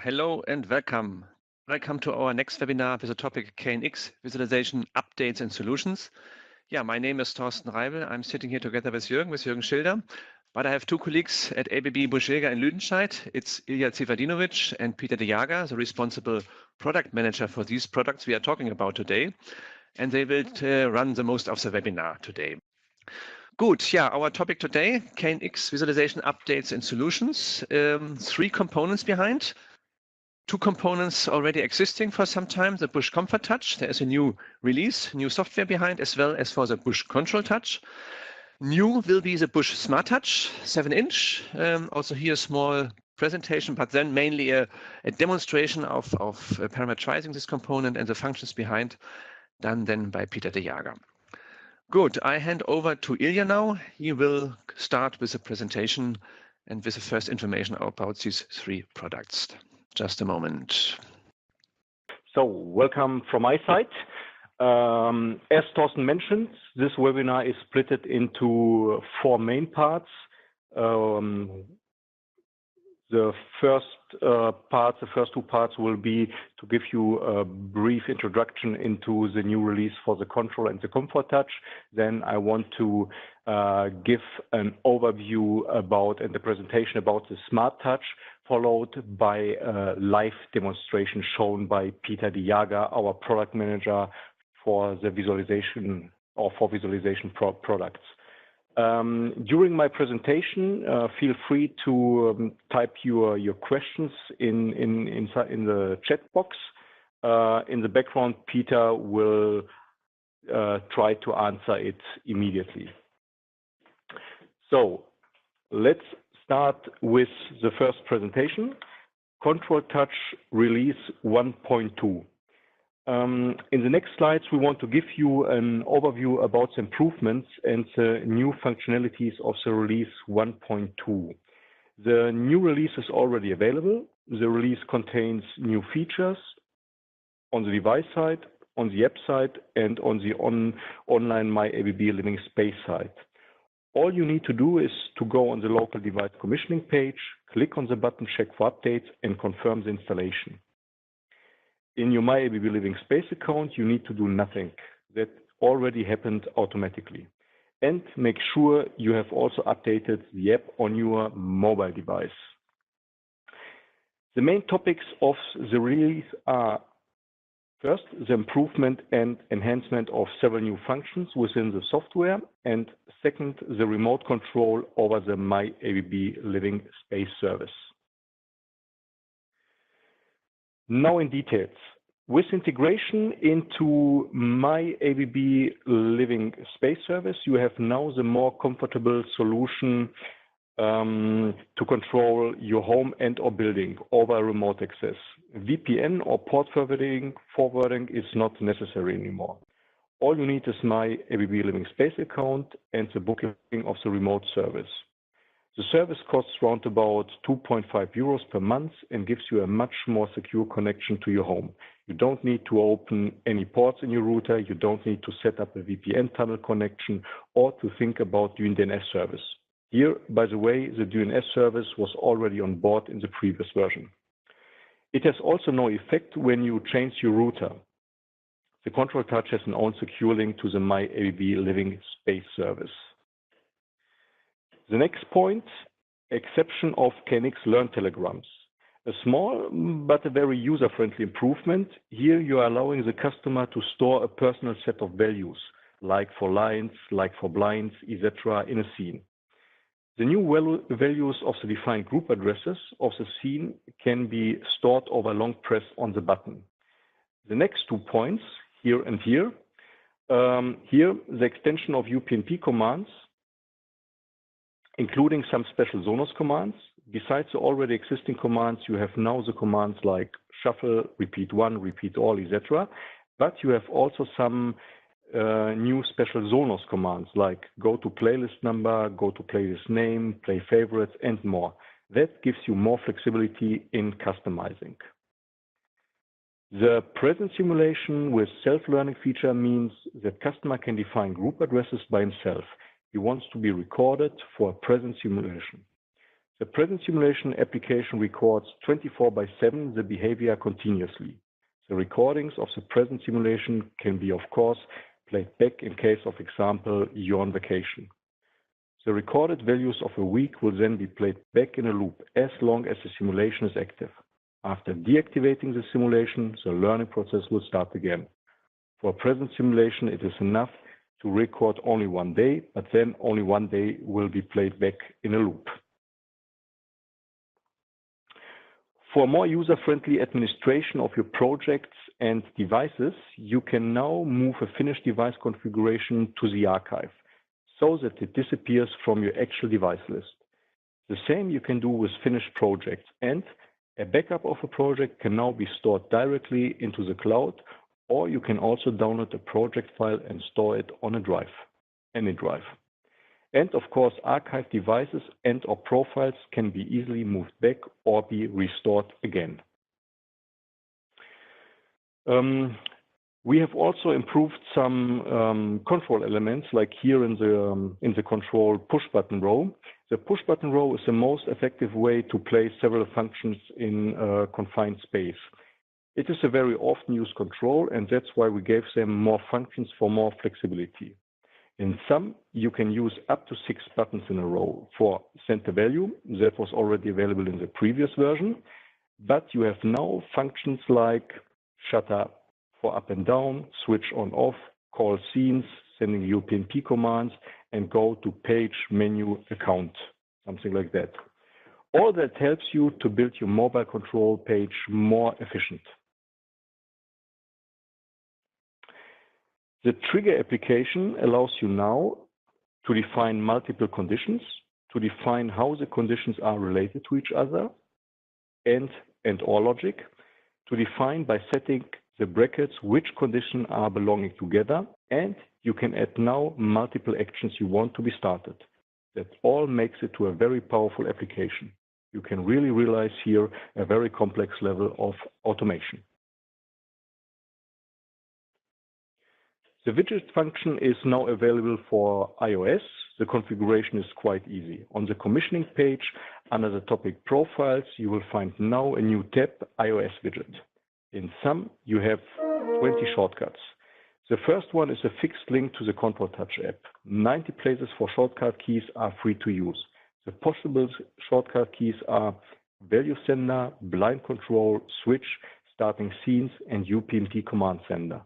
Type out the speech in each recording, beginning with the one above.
Hello and welcome. Welcome to our next webinar with the topic KNX Visualization Updates and Solutions. Yeah, my name is Thorsten Reibel. I'm sitting here together with Jürgen Schilder. But I have two colleagues at ABB Busch-Jaeger in Lüdenscheid. It's Ilya Zivadinovic and Peter de Jager, the responsible product manager for these products we are talking about today. And they will run the most of the webinar today. Good, yeah, our topic today, KNX Visualization Updates and Solutions. Three components behind. Two components already existing for some time, the Busch-ComfortTouch. There is a new release, new software behind, as well as for the Busch-ControlTouch. New will be the Busch-SmartTouch 7-inch. Also here a small presentation, but then mainly a demonstration of parameterizing this component and the functions behind, done then by Peter de Jager. Good, I hand over to Ilya now. He will start with the presentation and with the first information about these three products. Just a moment. So, welcome from my side. As Thorsten mentioned, this webinar is split into four main parts. The first two parts will be to give you a brief introduction into the new release for the Control and the ComfortTouch. Then I want to give an overview about and the presentation about the SmartTouch, followed by a live demonstration shown by Peter de Jager, our product manager for the visualization or for visualization products. During my presentation, feel free to type your questions in the chat box. In the background, Peter will try to answer it immediately. So let's start with the first presentation, ControlTouch Release 1.2. In the next slides, we want to give you an overview about the improvements and the new functionalities of the Release 1.2. The new release is already available. The release contains new features on the device side, on the app side, and on the online My ABB Living Space side. All you need to do is to go on the local device commissioning page, click on the button Check for Updates, and confirm the installation. In your My ABB Living Space account, you need to do nothing. That already happened automatically. And make sure you have also updated the app on your mobile device. The main topics of the release are, first, the improvement and enhancement of several new functions within the software, and second, the remote control over the My ABB Living Space service. Now in details. With integration into My ABB Living Space service, you have now the more comfortable solution to control your home and or building over remote access. VPN or port forwarding is not necessary anymore. All you need is My ABB Living Space account and the booking of the remote service. The service costs around about 2.5 euros per month and gives you a much more secure connection to your home. You don't need to open any ports in your router. You don't need to set up a VPN tunnel connection or to think about DNS service. Here, by the way, the DNS service was already on board in the previous version. It has also no effect when you change your router. The ControlTouch has an own secure link to the My ABB Living Space service. The next point, exception of KNX Learn telegrams. A small but a very user-friendly improvement. Here you are allowing the customer to store a personal set of values, like for lines, like for blinds, etc. in a scene. The new values of the defined group addresses of the scene can be stored over long press on the button. The next 2 points, here and here. Here, the extension of UPnP commands, including some special Sonos commands. Besides the already existing commands, you have now the commands like shuffle, repeat one, repeat all, etc. But you have also some new special Sonos commands like go to playlist number, go to playlist name, play favorites, and more. That gives you more flexibility in customizing. The present simulation with self-learning feature means that customer can define group addresses by himself. He wants to be recorded for a present simulation. The present simulation application records 24/7 the behavior continuously. The recordings of the present simulation can be, of course, played back in case of example, you're on vacation. The recorded values of a week will then be played back in a loop as long as the simulation is active. After deactivating the simulation, the learning process will start again. For a present simulation, it is enough to record only one day, but then only one day will be played back in a loop. For more user-friendly administration of your projects and devices, you can now move a finished device configuration to the archive so that it disappears from your actual device list. The same you can do with finished projects, and a backup of a project can now be stored directly into the cloud, or you can also download a project file and store it on a drive, any drive. And of course, archived devices and/or profiles can be easily moved back or be restored again. We have also improved some control elements, like here in the control push button row. The push button row is the most effective way to place several functions in a confined space. It is a very often used control, and that's why we gave them more functions for more flexibility. In some, you can use up to 6 buttons in a row for center value. That was already available in the previous version, but you have now functions like shutter for up and down, switch on off, call scenes, sending UPnP commands, and go to page, menu, account, something like that. All that helps you to build your mobile control page more efficient. The trigger application allows you now to define multiple conditions, to define how the conditions are related to each other, and/or logic, to define by setting the brackets which conditions are belonging together, and you can add now multiple actions you want to be started. That all makes it to a very powerful application. You can really realize here a very complex level of automation. The widget function is now available for iOS. The configuration is quite easy. On the commissioning page, under the topic Profiles, you will find now a new tab, iOS widget. In some, you have 20 shortcuts. The first one is a fixed link to the KontrolTouch app. 90 places for shortcut keys are free to use. The possible shortcut keys are value sender, blind control, switch, starting scenes, and UPnP command sender.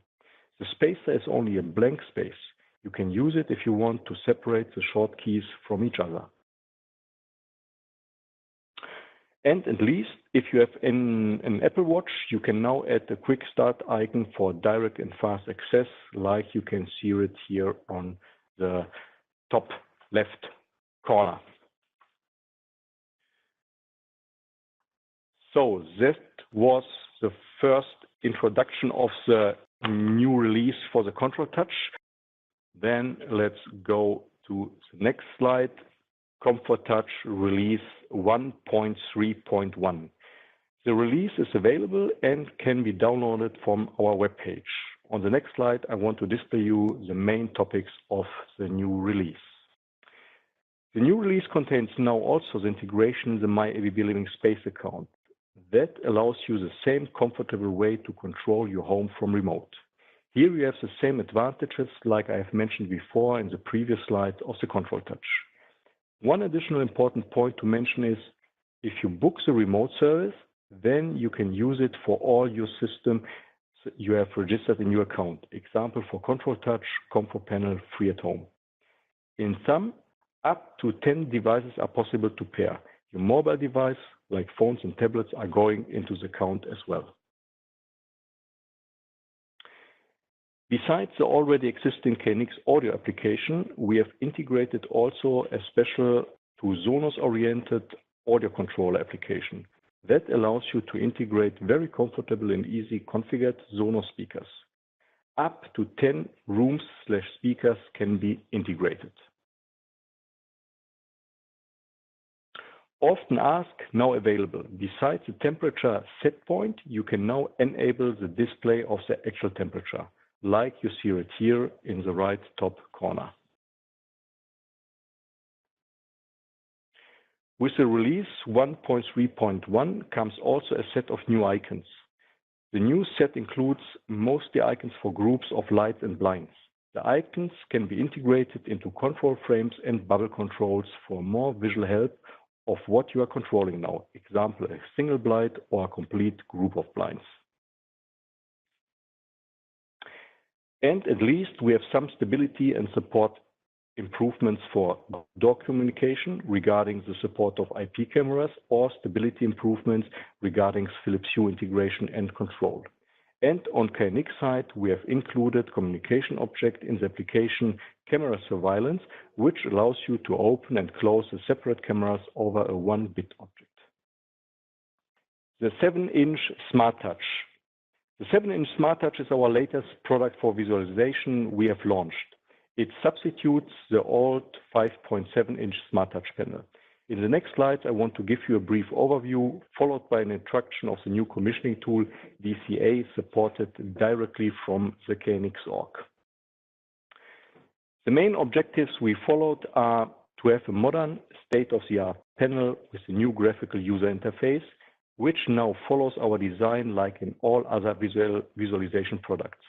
The spacer is only a blank space. You can use it if you want to separate the short keys from each other. And at least, if you have an Apple Watch, you can now add a quick start icon for direct and fast access, like you can see it here on the top left corner. So that was the first introduction of the new release for the KontrolTouch. Then let's go to the next slide, KomfortTouch Release 1.3.1. The release is available and can be downloaded from our webpage. On the next slide, I want to display you the main topics of the new release. The new release contains now also the integration in the My ABB Living Space account. That allows you the same comfortable way to control your home from remote. Here you have the same advantages like I have mentioned before in the previous slide of the KontrolTouch. One additional important point to mention is if you book the remote service, then you can use it for all your systems you have registered in your account. Example for KontrolTouch, Comfort Panel, Free at Home. In some, up to 10 devices are possible to pair. Your mobile device, like phones and tablets, are going into the account as well. Besides the already existing KNX audio application, we have integrated also a special to Sonos-oriented audio controller application. That allows you to integrate very comfortable and easy configured Sonos speakers. Up to 10 rooms/speakers can be integrated. Often asked, now available. Besides the temperature set point, you can now enable the display of the actual temperature, like you see it here in the right top corner. With the release 1.3.1 comes also a set of new icons. The new set includes mostly icons for groups of lights and blinds. The icons can be integrated into control frames and bubble controls for more visual help of what you are controlling now. Example, a single blind or a complete group of blinds. And at least we have some stability and support improvements for door communication regarding the support of IP cameras or stability improvements regarding Philips Hue integration and control. And on KNX side, we have included communication object in the application camera surveillance, which allows you to open and close the separate cameras over a 1-bit object. The 7-inch SmartTouch. The 7-inch SmartTouch is our latest product for visualization we have launched. It substitutes the old 5.7-inch SmartTouch panel. In the next slides, I want to give you a brief overview, followed by an introduction of the new commissioning tool, DCA, supported directly from the KNX org. The main objectives we followed are to have a modern, state-of-the-art panel with a new graphical user interface, which now follows our design like in all other visualization products,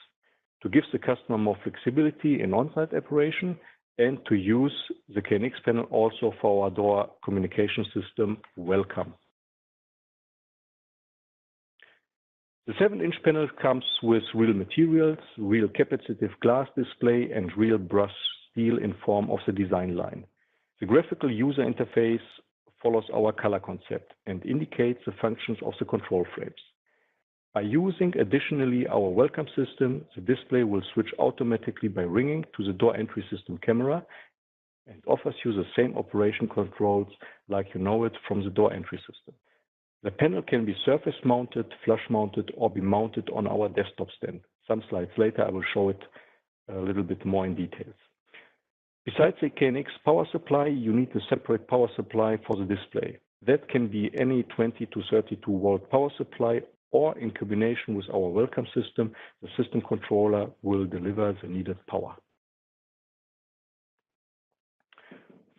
to give the customer more flexibility in on-site operation and to use the KNX panel also for our door communication system, Welcome. The 7-inch panel comes with real materials, real capacitive glass display, and real brushed steel in form of the design line. The graphical user interface follows our color concept and indicates the functions of the control frames. By using additionally our welcome system, the display will switch automatically by ringing to the door entry system camera and offers you the same operation controls like you know it from the door entry system. The panel can be surface mounted, flush mounted, or be mounted on our desktop stand. Some slides later I will show it a little bit more in details. Besides the KNX power supply, you need a separate power supply for the display. That can be any 20 to 32 volt power supply, or in combination with our welcome system, the system controller will deliver the needed power.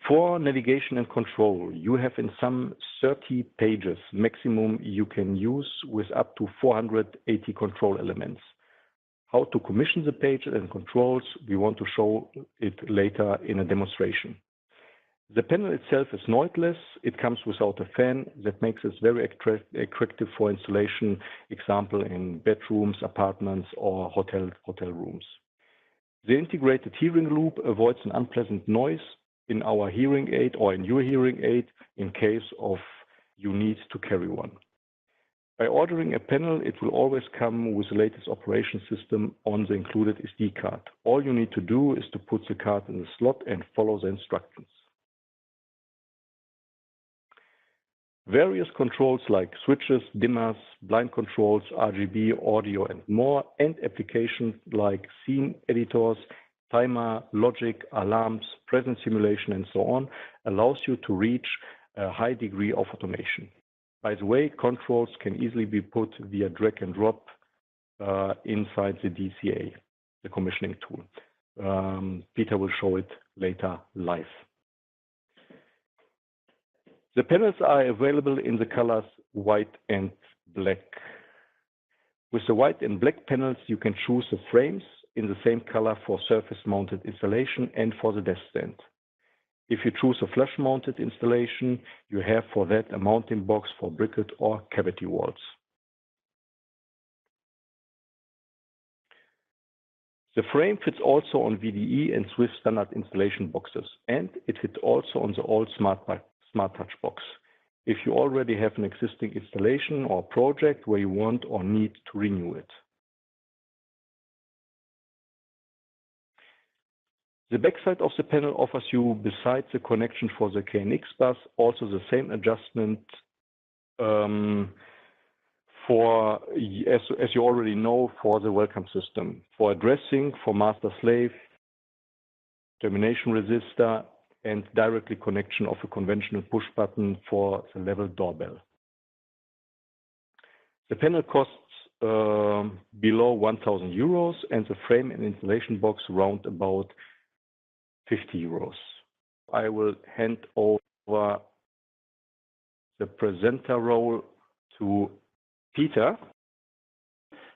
For navigation and control, you have in some 30 pages maximum you can use with up to 480 control elements. How to commission the pages and controls, we want to show it later in a demonstration. The panel itself is noiseless. It comes without a fan. That makes it very attractive for installation, example in bedrooms, apartments, or hotel rooms. The integrated hearing loop avoids an unpleasant noise in our hearing aid or in your hearing aid in case of you need to carry one. By ordering a panel, it will always come with the latest operation system on the included SD card. All you need to do is to put the card in the slot and follow the instructions. Various controls like switches, dimmers, blind controls, RGB, audio, and more, and applications like scene editors, timer, logic, alarms, presence simulation, and so on, allows you to reach a high degree of automation. By the way, controls can easily be put via drag and drop inside the DCA, the commissioning tool. Peter will show it later live. The panels are available in the colors white and black. With the white and black panels, you can choose the frames in the same color for surface-mounted installation and for the desk stand. If you choose a flush-mounted installation, you have for that a mounting box for briquette or cavity walls. The frame fits also on VDE and Swiss standard installation boxes, and it fits also on the old SmartTouch box if you already have an existing installation or project where you want or need to renew it. The backside of the panel offers you, besides the connection for the KNX bus, also the same adjustment for, as you already know, for the welcome system, for addressing, for master-slave, termination resistor, and directly connection of a conventional push button for the level doorbell. The panel costs below 1,000 euros and the frame and installation box around about 50 euros. I will hand over the presenter role to Peter.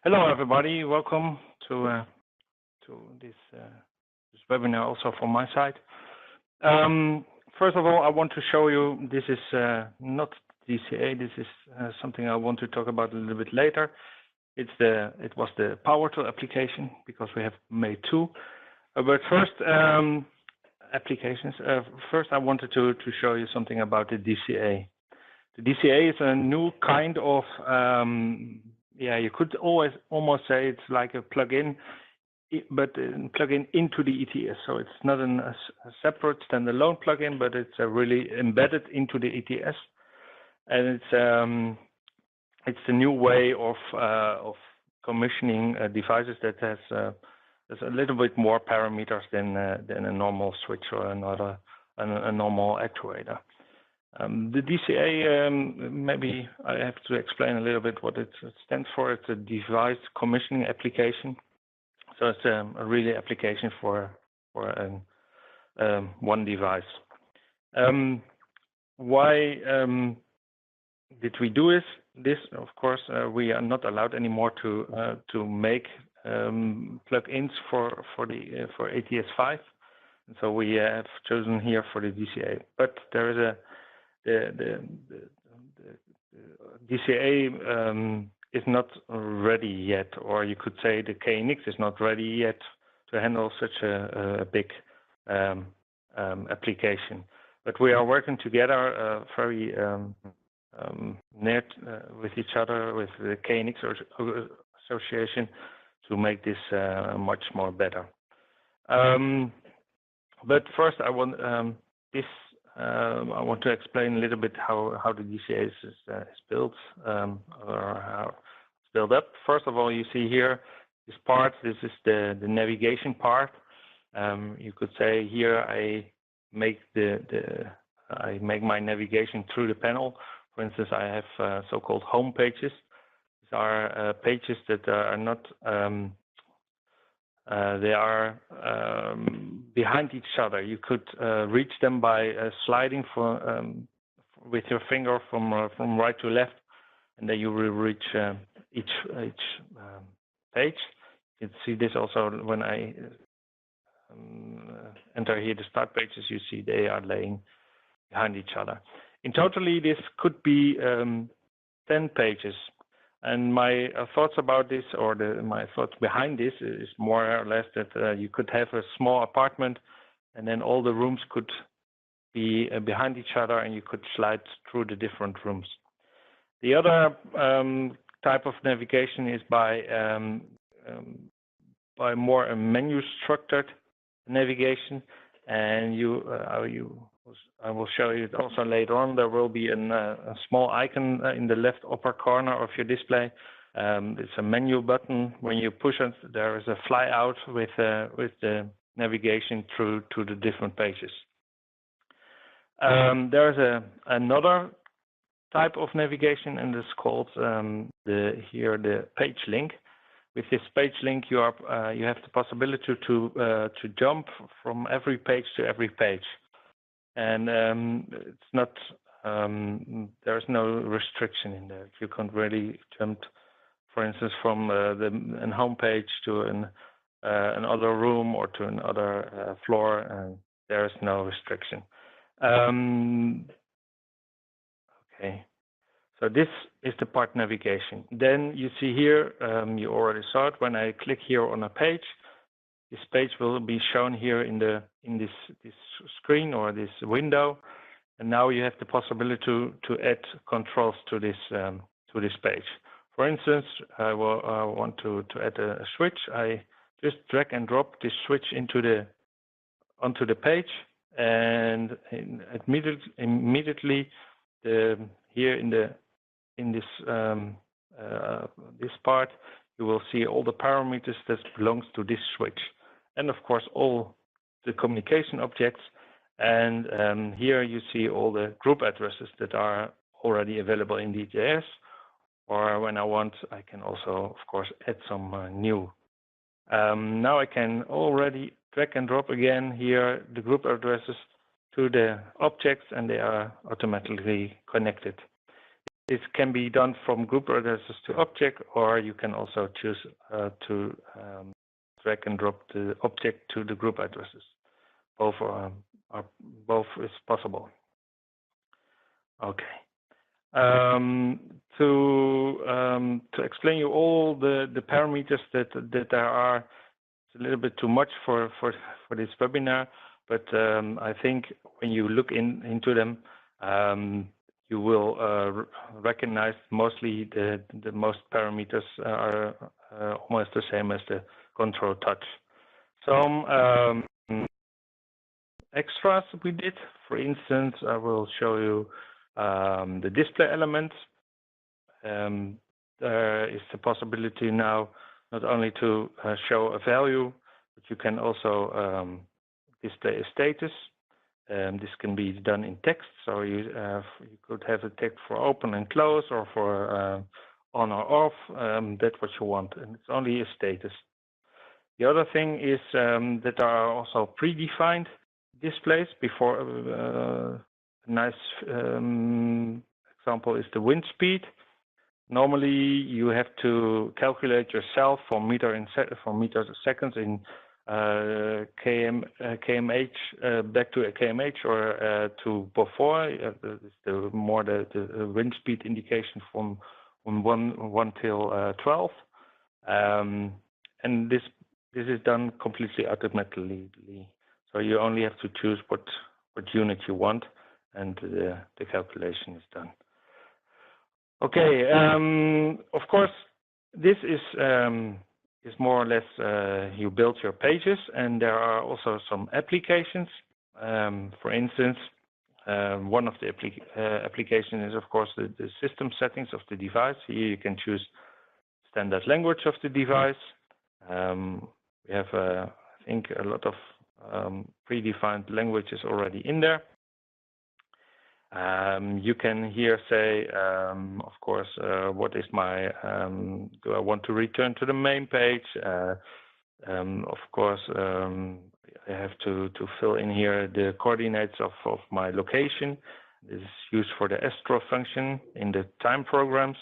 Hello, everybody. Welcome to this webinar also from my side. First of all, I want to show you, this is not DCA, this is something I want to talk about a little bit later. It was the power tool application, because we have made two. But first, applications. First, I wanted to show you something about the DCA. The DCA is a new kind of, you could almost say it's like a plugin, but plugin into the ETS. So it's not a separate standalone plugin, but it's really embedded into the ETS, and it's a new way of commissioning devices that has a little bit more parameters than a normal switch or a normal actuator. The DCA, maybe I have to explain a little bit what it stands for. It's a device commissioning application. So it's a really application for one device. Why did we do this? Of course, we are not allowed anymore to make plugins for ATS5, and so we have chosen here for the DCA. But there is the DCA is not ready yet, or you could say the KNX is not ready yet to handle such a big application. But we are working together very near with each other, with the KNX Association, to make this much more better. But first, I want to explain a little bit how the DCA is built, or how it's built up. First of all, you see here this part. This is the navigation part. You could say here I make my navigation through the panel. For instance, I have so-called home pages. These are pages that are not, they are behind each other. You could reach them by sliding with your finger from right to left, and then you will reach each page. You can see this also when I enter here the start pages. You see they are laying behind each other. In totally, this could be 10 pages. And my thoughts about this, or my thoughts behind this, is more or less that you could have a small apartment, and then all the rooms could be behind each other, and you could slide through the different rooms. The other type of navigation is by more a menu-structured navigation, and I will show you it also later on. There will be a small icon in the left upper corner of your display. It's a menu button. When you push it, there is a fly out with the navigation through to the different pages. There's another type of navigation, and it's called the page link. With this page link, you have the possibility to jump from every page to every page. And it's not, there's no restriction in there. You can really jump, for instance, from a home page to another room or to another floor, and there is no restriction. Okay, so this is the part navigation. Then you see here, you already saw it. When I click here on a page, this page will be shown here in this screen or this window, and now you have the possibility to add controls to this page. For instance, I want to add a switch. I just drag and drop this switch onto the page, and immediately here in this part, you will see all the parameters that belongs to this switch, and of course all the communication objects. And here you see all the group addresses that are already available in DJS. Or when I want, I can also, of course, add some new. Now I can already drag and drop again here the group addresses to the objects, and they are automatically connected. This can be done from group addresses to object, or you can also choose to drag and drop the object to the group addresses. Both is possible. Okay. To explain you all the parameters that there are, it's a little bit too much for this webinar, but I think when you look into them, you will recognize mostly the most parameters are almost the same as the control touch. Some extras we did, for instance, I will show you the display elements. There is the possibility now not only to show a value, but you can also display a status. This can be done in text, so you could have a text for open and close, or for on or off. That's what you want, and it's only a status. The other thing is that there are also predefined displays. Before a nice example is the wind speed. Normally, you have to calculate yourself for meters a second in kmh back to a kmh, or to before. The more the wind speed indication from 1 till 12, and this is done completely automatically. So you only have to choose what unit you want, and the calculation is done. Okay. Of course, this is more or less you build your pages, and there are also some applications. For instance, one of the applications is, of course, the system settings of the device. Here you can choose standard language of the device. We have, I think, a lot of predefined languages already in there. You can here say, of course, what is my, do I want to return to the main page? Of course, I have to fill in here the coordinates of my location. This is used for the astro function in the time programs.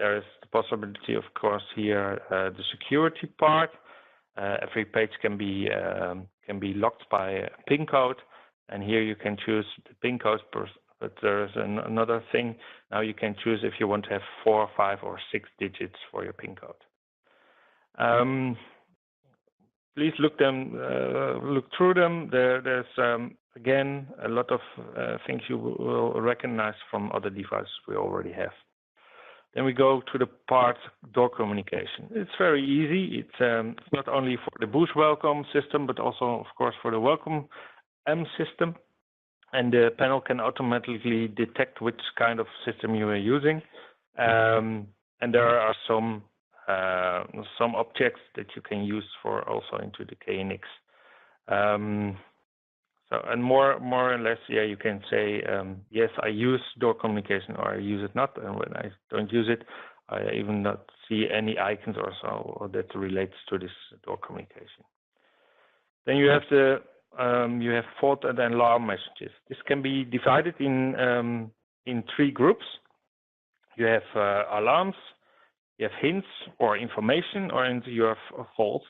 There is the possibility, of course, here the security part. Every page can be locked by a PIN code, and here you can choose the PIN code. But there is another thing. Now you can choose if you want to have 4, 5, or 6 digits for your PIN code. Please look through them. There's again a lot of things you will recognize from other devices we already have. Then we go to the part door communication. It's very easy. It's not only for the Busch welcome system, but also, of course, for the welcome M system. And the panel can automatically detect which kind of system you are using. And there are some objects that you can use for also into the KNX. And more or less, yeah, you can say, yes, I use door communication, or I use it not. And when I don't use it, I even not see any icons or so that relates to this door communication. Then you have you have fault and alarm messages. This can be divided in 3 groups. You have alarms, you have hints or information, or you have faults,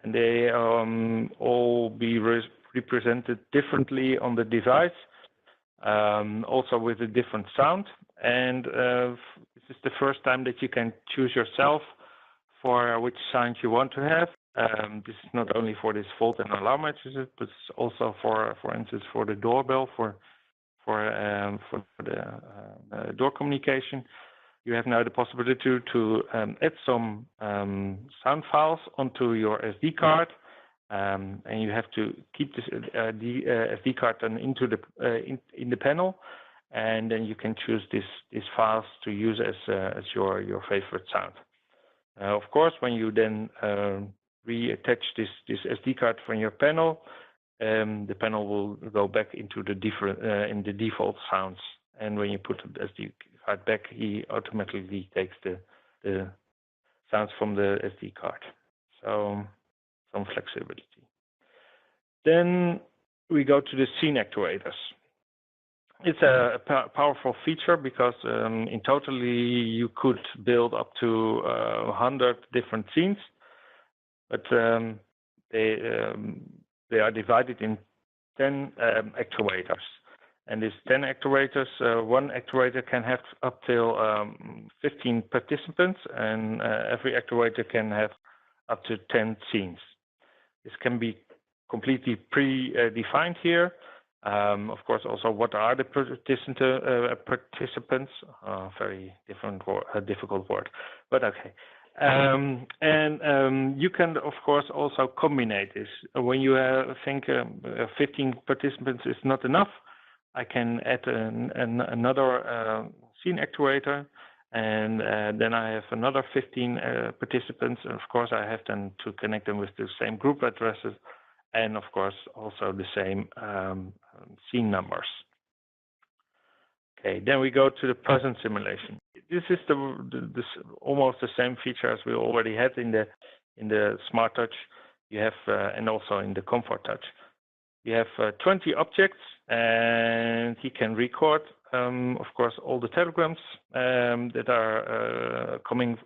and they all be represented differently on the device, also with a different sound. And this is the first time that you can choose yourself for which sound you want to have. This is not only for this fault and alarm messages, but also for instance, for the doorbell, for the door communication. You have now the possibility to add some sound files onto your SD card. And you have to keep this SD card into the in the panel, and then you can choose these files to use as your favorite sound. Of course, when you then reattach this SD card from your panel, the panel will go back into the in the default sounds. And when you put the SD card back, he automatically takes the sounds from the SD card. So some flexibility. Then we go to the scene actuators. It's a powerful feature because in totally you could build up to 100 different scenes, but they are divided in 10 actuators. And these 10 actuators, one actuator can have up till 15 participants, and every actuator can have up to 10 scenes. This can be completely pre-defined here. Of course, also what are the participants? Very difficult word, but okay. You can, of course, also combine this. When you think 15 participants is not enough, I can add another scene actuator, and then I have another 15 participants. And of course, I have then to connect them with the same group addresses, and of course, also the same scene numbers. Okay, then we go to the presence simulation. This is almost the same feature as we already had in the SmartTouch. You have and also in the ComfortTouch. You have 20 objects, and he can record, of course, all the telegrams that are coming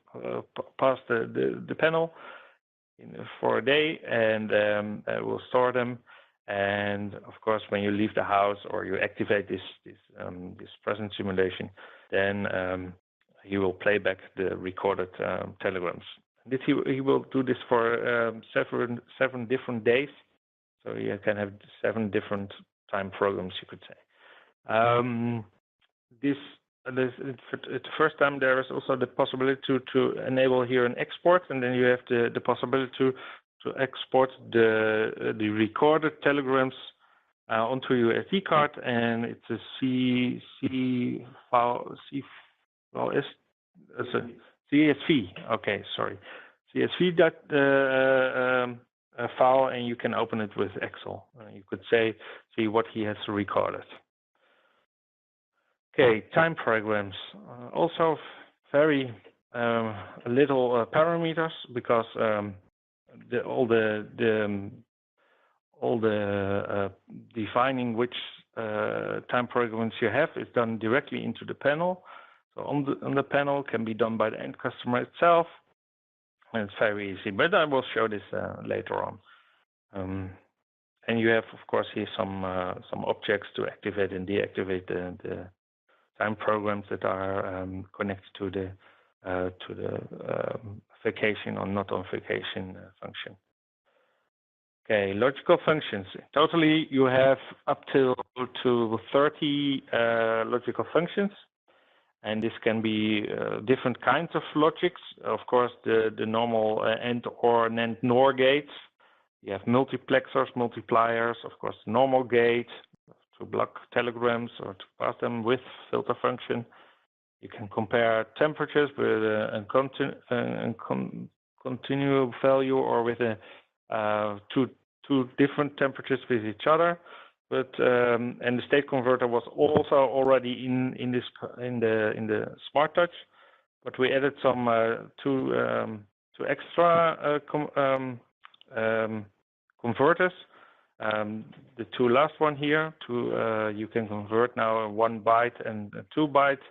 past the panel for a day, and we'll store them. And of course, when you leave the house or you activate this presence simulation, then he will play back the recorded telegrams. He will do this for 7 different days, so you can have 7 different time programs, you could say. The first time there is also the possibility to enable here an export, and then you have the possibility to export the recorded telegrams onto your SD card, and it's a C file, CSV. Okay, sorry, CSV file, and you can open it with Excel. You could see what he has recorded. Okay, time programs. Also very little parameters, because all the defining which time programs you have is done directly into the panel. So on the panel can be done by the end customer itself, and it's very easy. But I will show this later on. And you have, of course, here some objects to activate and deactivate the time programs that are connected to the vacation or not on vacation function. Okay, logical functions. Totally, you have up to 30 logical functions, and this can be different kinds of logics. Of course, the normal AND or NAND NOR gates. You have multiplexers, multipliers, of course, normal gate to block telegrams or to pass them with filter function. You can compare temperatures with a continual value, or with two different temperatures with each other. But and the state converter was also already in the SmartTouch, but we added some two extra converters. The two last one here, you can convert now a 1 byte and a 2 byte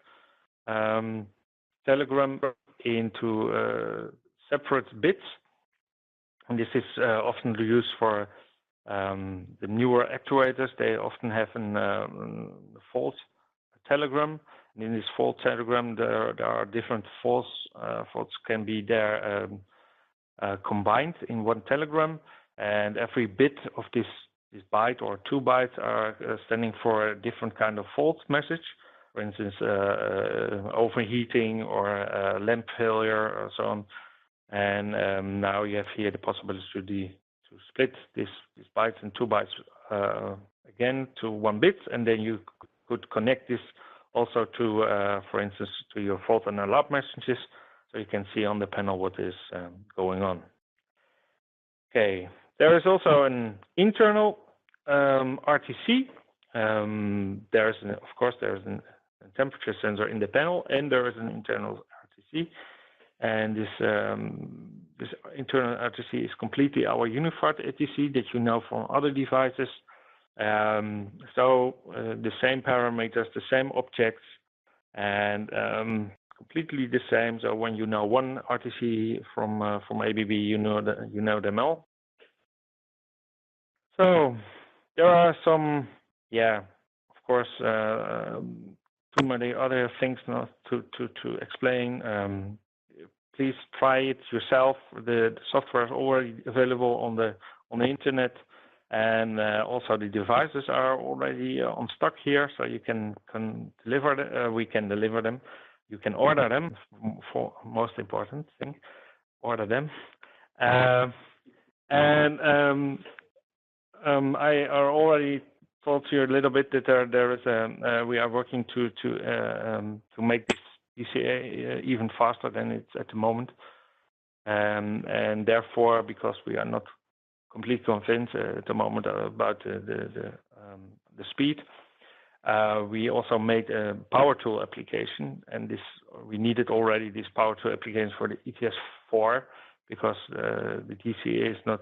telegram into separate bits, and this is often used for the newer actuators. They often have a fault telegram, and in this fault telegram there are different faults. Faults can be there combined in one telegram, and every bit of this byte or 2 bytes are standing for a different kind of fault message. For instance, overheating or lamp failure or so on. And now you have here the possibility to split this bytes and 2 bytes again to 1 bit, and then you could connect this also to, for instance, to your fault and alarm messages, so you can see on the panel what is going on. Okay, there is also an internal RTC. There's a temperature sensor in the panel, and there is an internal RTC. And this internal RTC is completely our unified RTC that you know from other devices. So the same parameters, the same objects, and completely the same. So when you know one RTC from ABB, you know them all. So there are some, yeah, of course, too many other things not to explain. Please try it yourself. The software is already available on the internet, and also the devices are already on stock here, so you can deliver. We can deliver them. You can order them. For most important thing, order them. I already told you a little bit that there is we are working to make this DCA even faster than it's at the moment, and therefore, because we are not completely convinced at the moment about the speed, we also made a power tool application, and we needed already this power tool application for the ETS4 because the DCA is not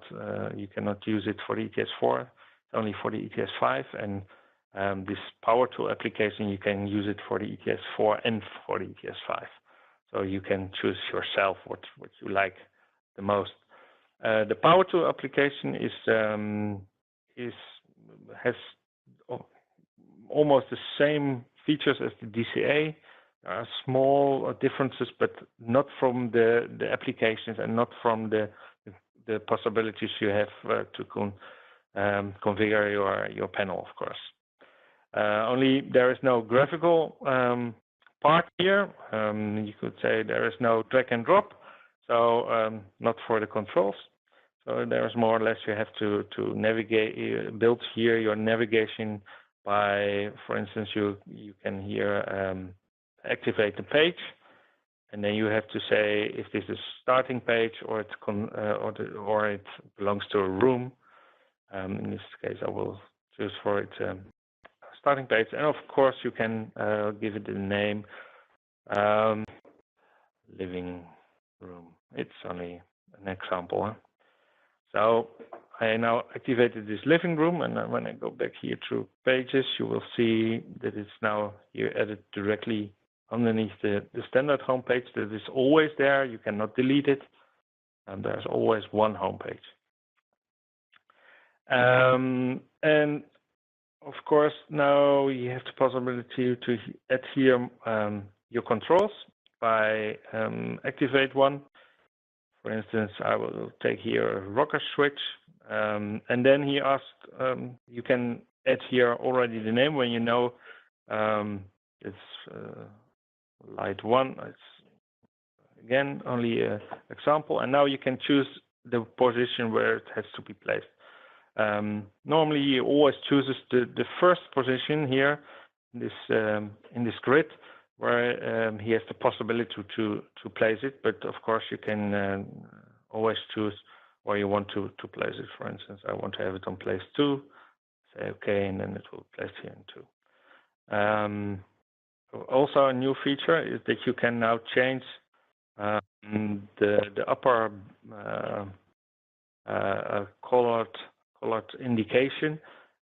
you cannot use it for the ETS4, it's only for the ETS5, and this power tool application, you can use it for the ETS4 and for the ETS5. So you can choose yourself what you like the most. The power tool application has almost the same features as the DCA. There are small differences, but not from the applications and not from the possibilities you have to configure your panel, of course. Only there is no graphical part here. You could say there is no drag and drop, so not for the controls. So there's more or less you have to navigate, build here your navigation by, for instance, you can here activate the page, and then you have to say if this is starting page or it belongs to a room. In this case, I will choose for it starting page, and of course you can give it a name, living room. It's only an example. Huh? So I now activated this living room, and when I go back here to pages, you will see that it's now here added directly underneath the standard homepage. That is always there. You cannot delete it, and there's always one homepage. And of course, now you have the possibility to add here your controls by activate one. For instance, I will take here a rocker switch, and then he asked, you can add here already the name when you know it's light 1. It's again only an example, and now you can choose the position where it has to be placed. Normally, he always chooses the first position here in this grid, where he has the possibility to place it. But of course, you can always choose where you want to place it. For instance, I want to have it on place 2. Say OK, and then it will be placed here in 2. Also, a new feature is that you can now change the upper colored indication.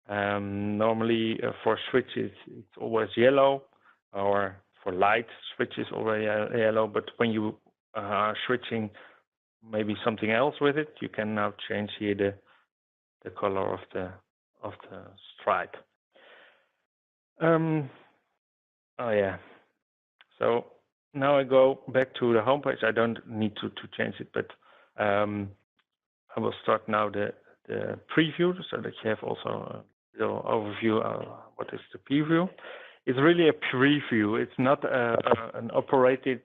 Normally, for switches, it's always yellow, or for light switches already yellow. But when you are switching maybe something else with it, you can now change here the color of the stripe. Oh yeah. So now I go back to the homepage. I don't need to change it, but I will start now the preview so that you have also a little overview of what is the preview. It's really a preview. It's not an operated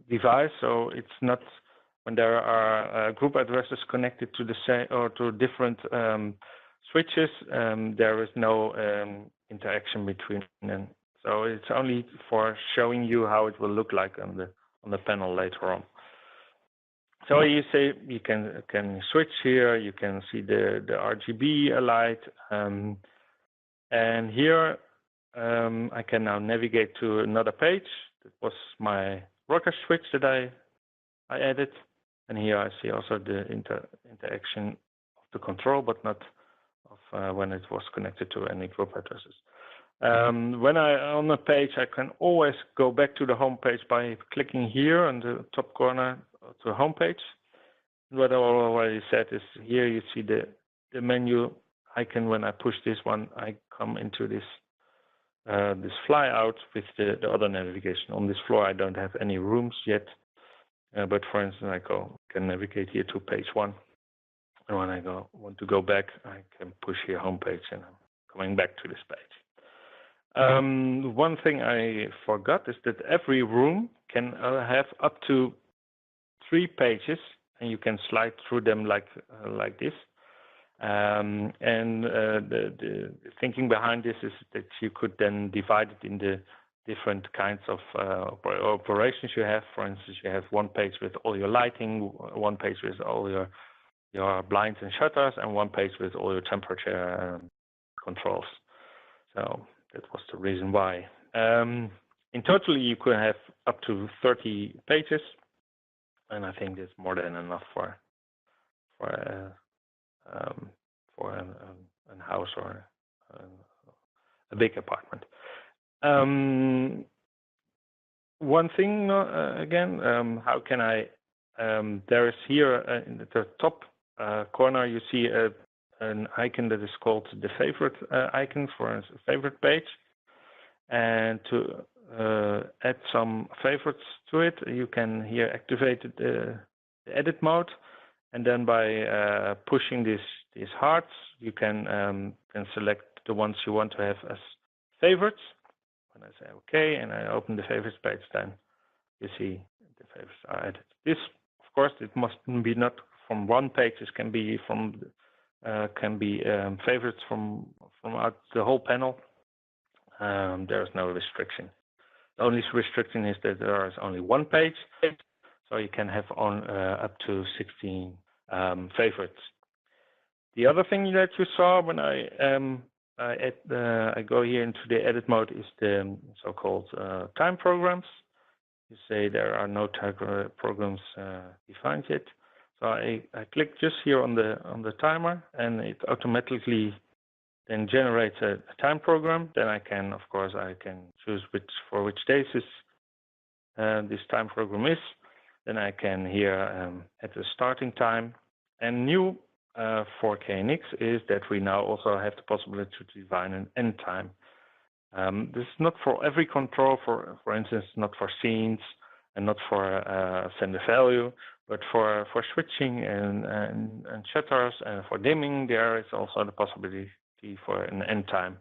device, so it's not when there are group addresses connected to the same or to different switches. There is no interaction between them. So it's only for showing you how it will look like on the panel later on. So you say you can switch here. You can see the RGB light, and here I can now navigate to another page. That was my rocker switch that I added, and here I see also the interaction of the control, but not when it was connected to any group addresses. When on a page, I can always go back to the home page by clicking here on the top corner to home page. What I already said is here you see the menu icon. When I push this one, I come into this this flyout with the other navigation. On this floor, I don't have any rooms yet, but for instance, I can navigate here to page 1. And when I want to go back, I can push here home page, and I'm coming back to this page. One thing I forgot is that every room can have up to 3 pages, and you can slide through them like this. The thinking behind this is that you could then divide it into different kinds of operations you have. For instance, you have one page with all your lighting, one page with all your blinds and shutters, and one page with all your temperature controls. So that was the reason why. In total, you could have up to 30 pages, and I think that's more than enough for a house or a big apartment. One thing again, how can I? There is here in the top corner you see an icon that is called the favorite icon for a favorite page, and to add some favorites to it, you can here activate the edit mode, and then by pushing these hearts, you can select the ones you want to have as favorites. When I say OK and I open the favorites page, then you see the favorites are added. This, of course, it must be not from one page. This can be from favorites from out the whole panel. There is no restriction. The only restriction is that there is only one page, so you can have up to 16 favorites. The other thing that you saw when I go here into the edit mode is the so-called time programs. You say there are no time programs defined yet. So I click just here on the timer, and it automatically then generates a time program. Then I can choose for which days this time program is. Then I can here at the starting time. And new for KNX is that we now also have the possibility to define an end time. This is not for every control, for instance, not for scenes and not for sender value, but for switching and shutters and for dimming, there is also the possibility for an end time.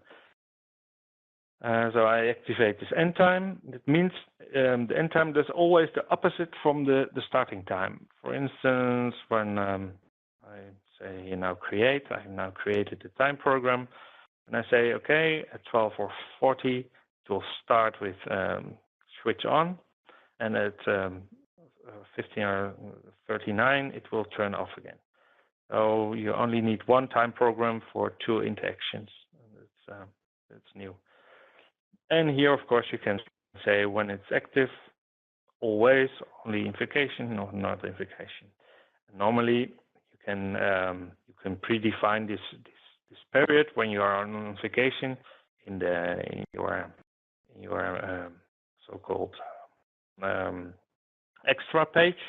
So I activate this end time. That means the end time does always the opposite from the starting time. For instance, when I say now create, I have now created the time program, and I say okay, at 12:40 it will start with switch on, and at 15:39 it will turn off again. So you only need one time program for 2 interactions. That's new. And here, of course, you can say when it's active, always, only in vacation, or not in vacation. And normally, you can predefine this period when you are on vacation in your so-called extra page.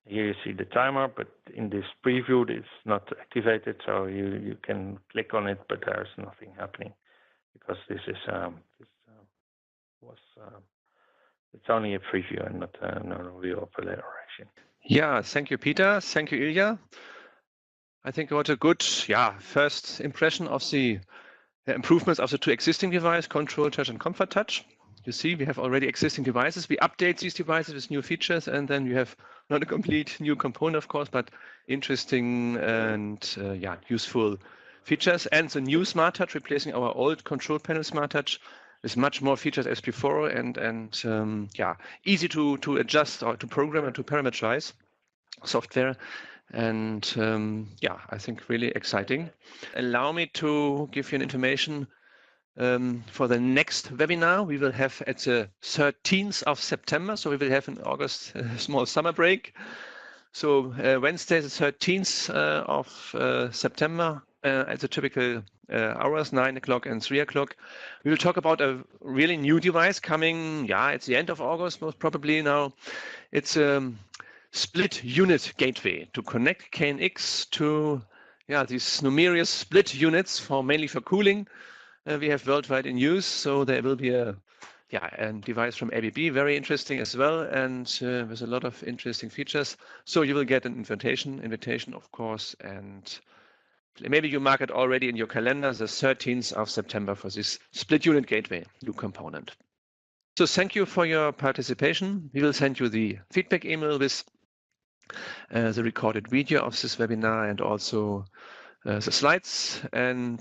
Here you see the timer, but in this preview it's not activated, so you can click on it, but there's nothing happening because this is it's only a preview and not no real operation. Yeah, thank you, Peter. Thank you, Ilya. I think what a good first impression of the improvements of the 2 existing devices, ControlTouch and ComfortTouch. You see, we have already existing devices. We update these devices with new features, and then you have not a complete new component, of course, but interesting and useful features. And the new SmartTouch replacing our old control panel SmartTouch with much more features as before, and easy to adjust or to program and to parameterize software. And I think really exciting. Allow me to give you an information. For the next webinar, we will have at the 13th of September. So we will have in August a small summer break. So Wednesday, the 13th of September, at the typical hours, 9 o'clock and 3 o'clock. We will talk about a really new device coming, at the end of August, most probably now. It's a split unit gateway to connect KNX to these numerous split units mainly for cooling. We have worldwide in use, so there will be a device from ABB, very interesting as well, and with a lot of interesting features. So you will get an invitation, of course, and maybe you mark it already in your calendar, the 13th of September for this split unit gateway, new component. So thank you for your participation. We will send you the feedback email with the recorded video of this webinar and also the slides. And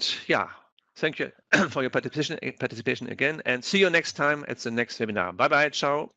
thank you for your participation again, and see you next time at the next webinar. Bye-bye. Ciao.